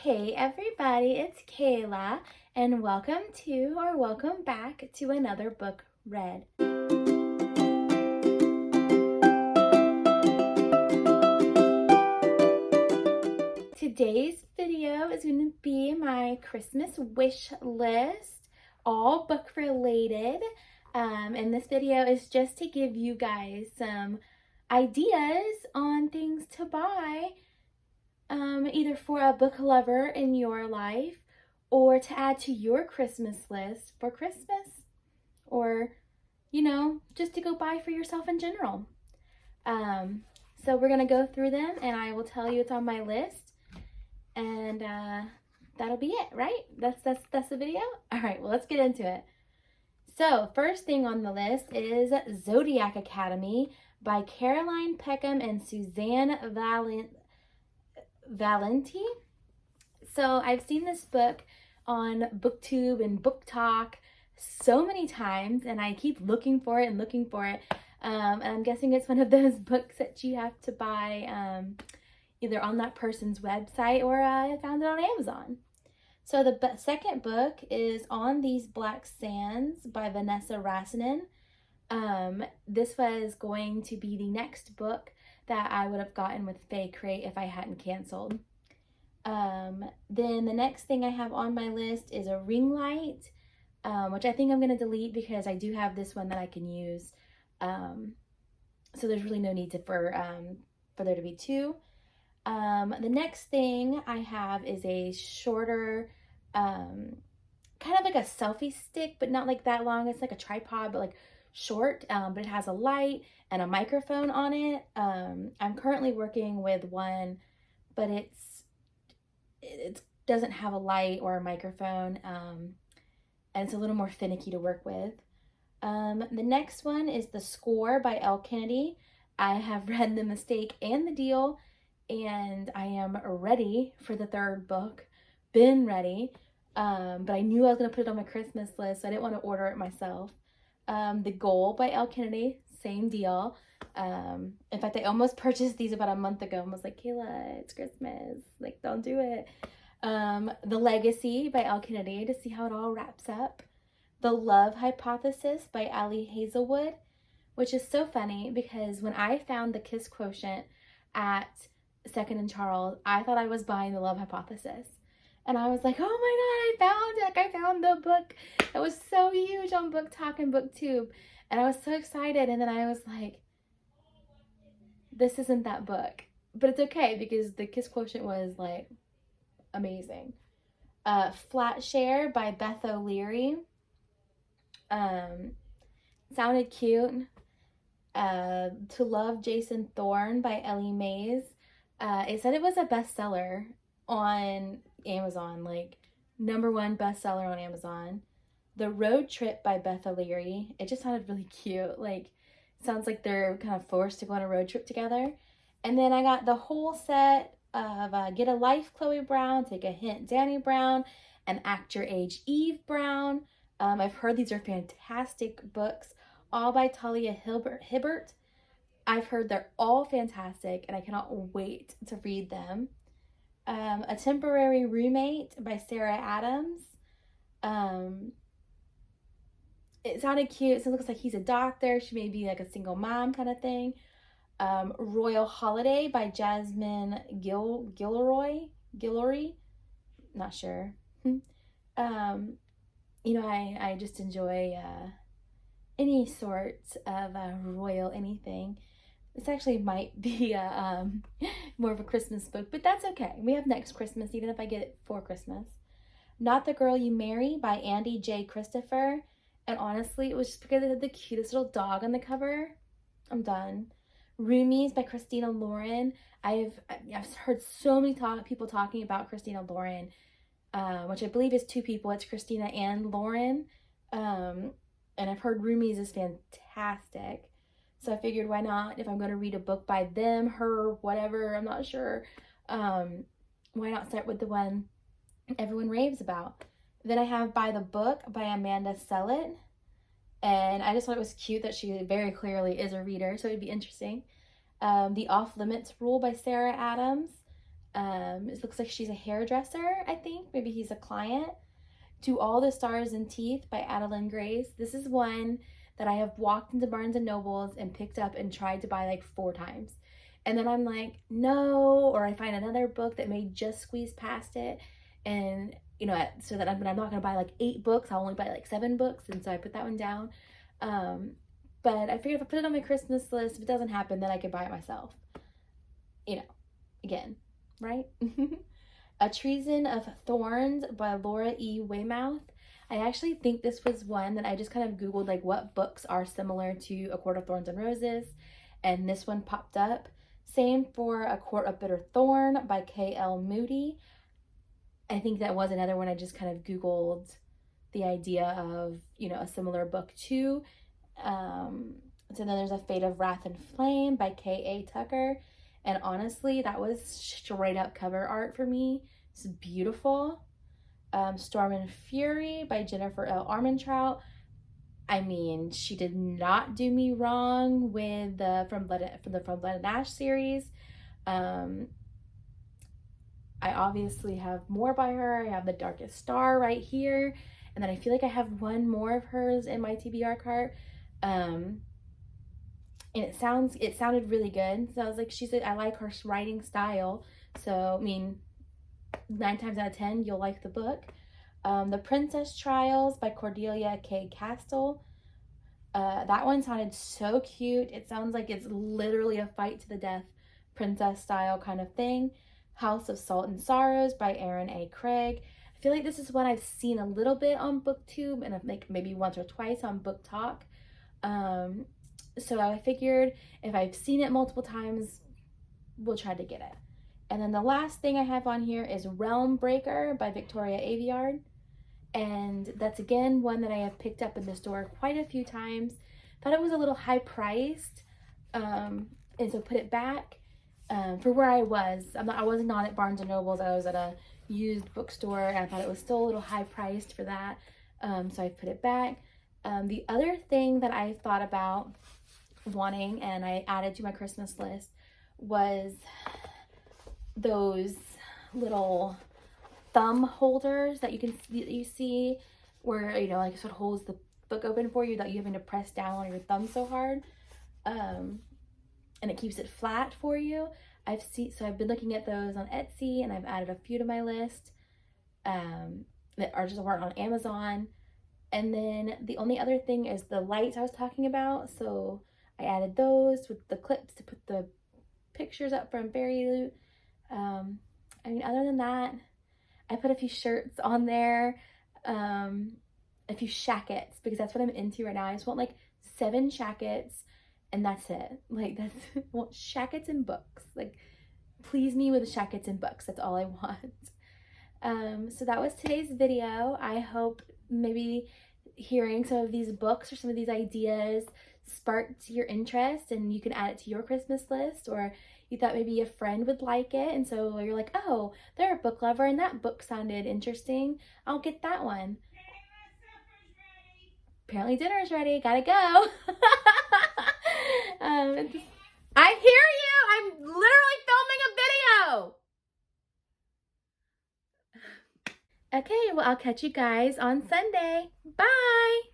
Hey everybody, it's Kayla, and welcome back to another book read. Today's video is going to be my Christmas wish list, all book related. And this video is just to give you guys some ideas on things to buy, either for a book lover in your life or to add to your Christmas list for Christmas, or, just to go buy for yourself in general. So we're going to go through them and I will tell you it's on my list, and that'll be it, right? That's the video. All right, well, let's get into it. So first thing on the list is Zodiac Academy by Caroline Peckham and Suzanne Valenti. So I've seen this book on BookTube and BookTok so many times, and I keep looking for it. And I'm guessing it's one of those books that you have to buy either on that person's website or I found it on Amazon. So the second book is On These Black Sands by Vanessa Rasinen. This was going to be the next book that I would have gotten with Fae Crate if I hadn't canceled. Then the next thing I have on my list is a ring light, which I think I'm going to delete because I do have this one that I can use. So there's really no need for there to be two. The next thing I have is a shorter, kind of like a selfie stick, but not like that long. It's like a tripod, but like short, but it has a light and a microphone on it. I'm currently working with one, but it doesn't have a light or a microphone, and it's a little more finicky to work with. The next one is The Score by Elle Kennedy. I have read The Mistake and The Deal, and I am ready for the third book. Been ready, but I knew I was going to put it on my Christmas list, so I didn't want to order it myself. The Goal by Elle Kennedy, same deal. In fact, I almost purchased these about a month ago and was like, Kayla, it's Christmas. Like, don't do it. The Legacy by Elle Kennedy, to see how it all wraps up. The Love Hypothesis by Ali Hazelwood, which is so funny because when I found The Kiss Quotient at Second and Charles, I thought I was buying The Love Hypothesis. And I was like, oh my God, I found it. I found the book that was so huge on BookTok and BookTube. And I was so excited. And then I was like, this isn't that book. But it's okay because The Kiss Quotient was like amazing. Flat Share by Beth O'Leary. Sounded cute. To Love Jason Thorne by Ellie Mays. It said it was a bestseller on Amazon, like #1 bestseller on Amazon. The Road Trip by Beth O'Leary. It just sounded really cute. Like, sounds like they're kind of forced to go on a road trip together. And then I got the whole set of Get a Life, Chloe Brown, Take a Hint, Danny Brown, and Act Your Age, Eve Brown. I've heard these are fantastic books, all by Talia Hibbert. I've heard they're all fantastic, and I cannot wait to read them. A Temporary Roommate by Sarah Adams. It sounded cute. So it looks like he's a doctor. She may be like a single mom kind of thing. Royal Holiday by Jasmine Guillory. Not sure. I just enjoy any sort of royal anything. This actually might be more of a Christmas book, but that's okay. We have next Christmas, even if I get it for Christmas. Not the Girl You Marry by Andy J. Christopher. And honestly, it was just because it had the cutest little dog on the cover. I'm done. Roomies by Christina Lauren. I've heard so many people talking about Christina Lauren, which I believe is two people. It's Christina and Lauren. And I've heard Roomies is fantastic. So I figured, why not? If I'm going to read a book by them, her, whatever, I'm not sure. Why not start with the one everyone raves about? Then I have By the Book by Amanda Sillett. And I just thought it was cute that she very clearly is a reader, so it'd be interesting. The Off Limits Rule by Sarah Adams. It looks like she's a hairdresser, I think. Maybe he's a client. To All the Stars and Teeth by Adeline Grace. This is one that I have walked into Barnes and Nobles and picked up and tried to buy like 4 times. And then I'm like, no, or I find another book that may just squeeze past it. And, you know, so that I'm not going to buy like 8 books, I'll only buy like 7 books. And so I put that one down. But I figured if I put it on my Christmas list, if it doesn't happen, then I could buy it myself. You know, again, right? A Treason of Thorns by Laura E. Weymouth. I actually think this was one that I just kind of Googled like what books are similar to A Court of Thorns and Roses, and this one popped up. Same for A Court of Bitter Thorn by K.L. Moody. I think that was another one I just kind of Googled the idea of, you know, a similar book too. So then there's A Fate of Wrath and Flame by K.A. Tucker. And honestly, that was straight up cover art for me. It's beautiful. Storm and Fury by Jennifer L. Armentrout. I mean, she did not do me wrong with the From Blood and Ash series. I obviously have more by her. I have The Darkest Star right here. And then I feel like I have one more of hers in my TBR cart. And it sounded really good. So I was like, I like her writing style. So, I mean, 9 times out of 10, you'll like the book. The Princess Trials by Cordelia K. Castle. That one sounded so cute. It sounds like it's literally a fight to the death princess style kind of thing. House of Salt and Sorrows by Aaron A. Craig. I feel like this is one I've seen a little bit on BookTube and like maybe once or twice on Book Talk. So I figured if I've seen it multiple times, we'll try to get it. And then the last thing I have on here is Realm Breaker by Victoria Aveyard. And that's again one that I have picked up in the store quite a few times. Thought it was a little high priced, and so put it back for where I was. I was not at Barnes and Nobles. I was at a used bookstore, and I thought it was still a little high priced for that. So I put it back. The other thing that I thought about wanting and I added to my Christmas list was those little thumb holders that you see where, you know, like it sort of holds the book open for you without you having to press down on your thumb so hard, and it keeps it flat for you. So I've been looking at those on Etsy, and I've added a few to my list that are just weren't on Amazon. And then the only other thing is the lights I was talking about. So I added those with the clips to put the pictures up from Berry Loot. I mean, other than that, I put a few shirts on there, a few shackets, because that's what I'm into right now. I just want like 7 shackets, and that's it. Like, I want shackets and books. Like, please me with shackets and books. That's all I want. So that was today's video. I hope maybe hearing some of these books or some of these ideas sparked your interest and you can add it to your Christmas list, or you thought maybe a friend would like it and so you're like, oh, they're a book lover and that book sounded interesting, I'll get that one. Apparently dinner's ready, gotta go. I hear you, I'm literally filming a video. Okay, well, I'll catch you guys on Sunday. Bye.